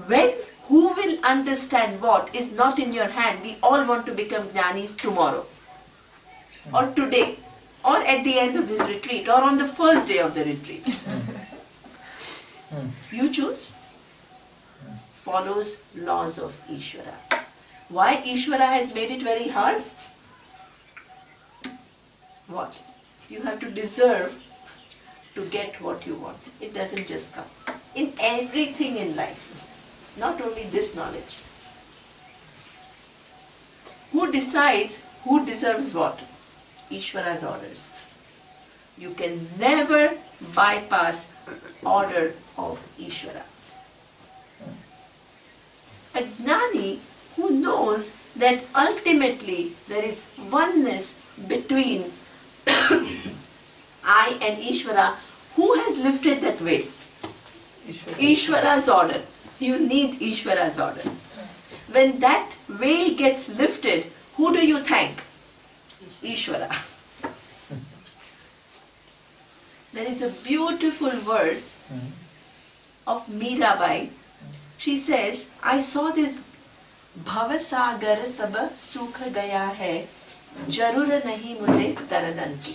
When, who will understand what is not in your hand. We all want to become Jnanis tomorrow, or today, or at the end of this retreat, or on the first day of the retreat. You choose. Follows laws of Ishvara. Why Ishvara has made it very hard? What? You have to deserve to get what you want. It doesn't just come. In everything in life, not only this knowledge. Who decides who deserves what? Ishvara's orders. You can never bypass order of Ishvara. A Gnani who knows that ultimately there is oneness between I and Ishvara, who has lifted that veil? Ishvara's order. You need Ishvara's order. When that veil gets lifted, who do you thank? Ishvara. There is a beautiful verse of Mirabai. She says, I saw this Bhavasagar sab sukh gaya hai, jarur nahi mujhe taradan ki.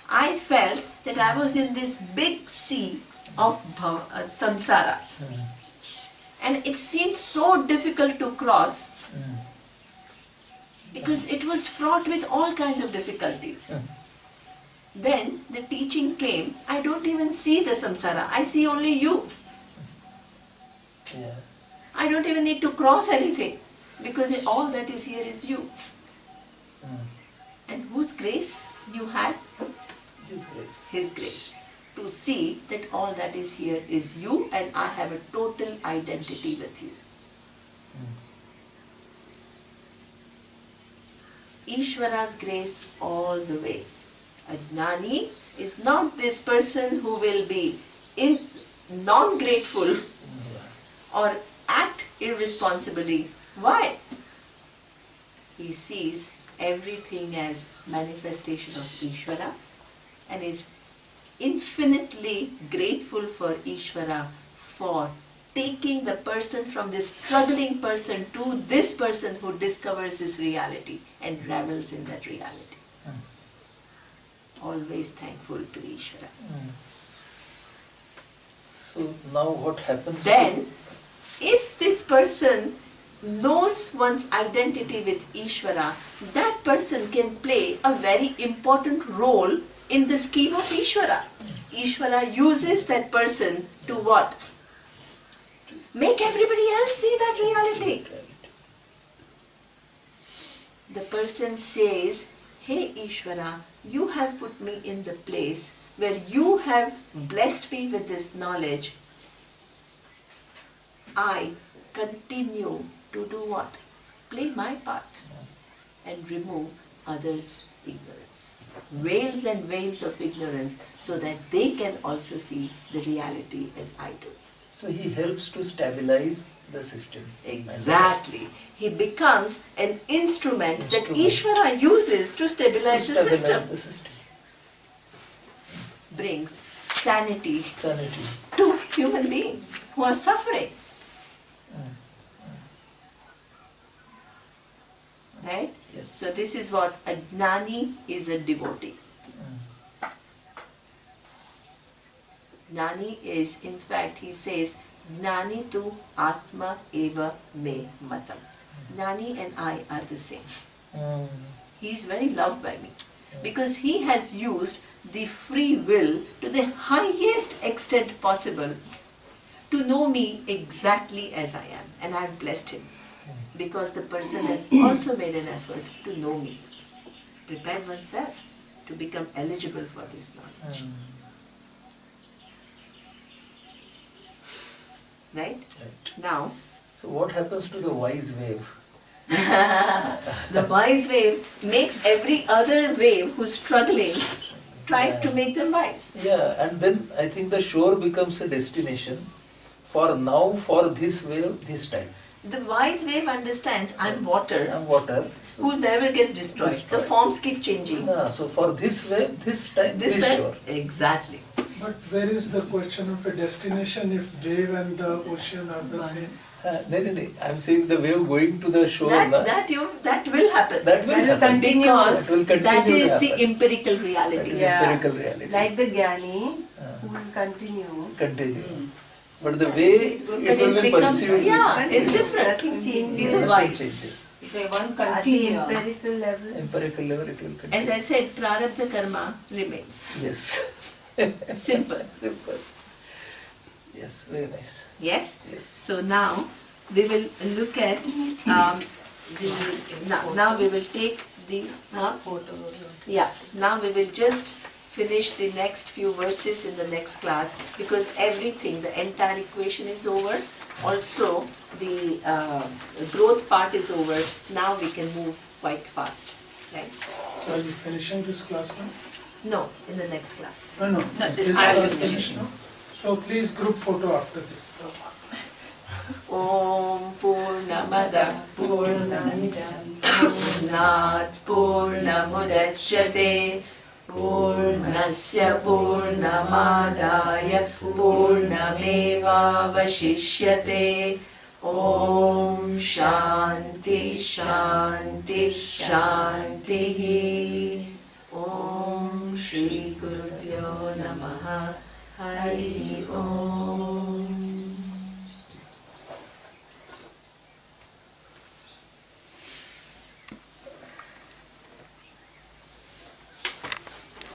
I felt that I was in this big sea of samsara. And it seemed so difficult to cross because it was fraught with all kinds of difficulties. Then the teaching came, I don't even see the samsara, I see only you. Yeah. I don't even need to cross anything because all that is here is you. And whose grace you had? His grace. His grace. To see that all that is here is you and I have a total identity with you. Ishvara's grace all the way. A Gnani is not this person who will be non-grateful or act irresponsibly. Why? He sees everything as manifestation of Ishvara and is infinitely grateful for Ishvara for taking the person from this struggling person to this person who discovers this reality and revels in that reality. Always thankful to Ishvara. So now what happens? Then, if this person knows one's identity with Ishvara, that person can play a very important role in the scheme of Ishvara. Ishvara uses that person to what? Make everybody else see that reality. The person says, hey Ishvara, you have put me in the place where you have blessed me with this knowledge. I continue to do what? Play my part and remove others' ignorance. Veils and veils of ignorance so that they can also see the reality as I do. So he helps to stabilize the system. Exactly. He becomes an instrument that Ishvara uses to stabilize the system. Brings sanity to human beings who are suffering. Right? Yes. So this is what a gnani is a devotee. Gnani is, in fact, he says, Gnani tu atma eva me matam. Gnani and I are the same. He is very loved by me because he has used the free will to the highest extent possible to know me exactly as I am, and I have blessed him because the person has also made an effort to know me, prepare oneself to become eligible for this knowledge. Right? Now, so what happens to the wise wave? the wise wave makes every other wave who's struggling, tries to make them wise. Yeah, and then I think the shore becomes a destination for now, for this wave, this time. The wise wave understands I'm water, So who never gets destroyed. The forms keep changing. so for this wave, this time, this wave, shore. exactly. But where is the question of a destination if wave and the ocean are the same? No, I'm saying the wave going to the shore. That will happen. That will happen. Because That will continue that to is the happen. empirical reality. Empirical reality. Like the Jnani who will continue. But the way it will be perceived. It's different. He's a wise. If I want At the continue. empirical level. Empirical level it will continue. As I said, prarabdha karma remains. Yes. Simple. Simple. Yes, very nice. Yes? Yes. So now we will look at now we will take the Photo. yeah. Now we will just finish the next few verses in the next class because everything, the entire equation is over. Also the growth part is over. Now we can move quite fast. Right? So are you finishing this class now? No, in the next class. No. this class class is finished finished. now. So please group photo after this. Om Purnamada Purnamidam Purnat Purnamudachyate Purnasya Purnamadaya Purnameva Vashishyate Om Shanti Shanti Shanti Om Shri Gurubhyo Namaha Hari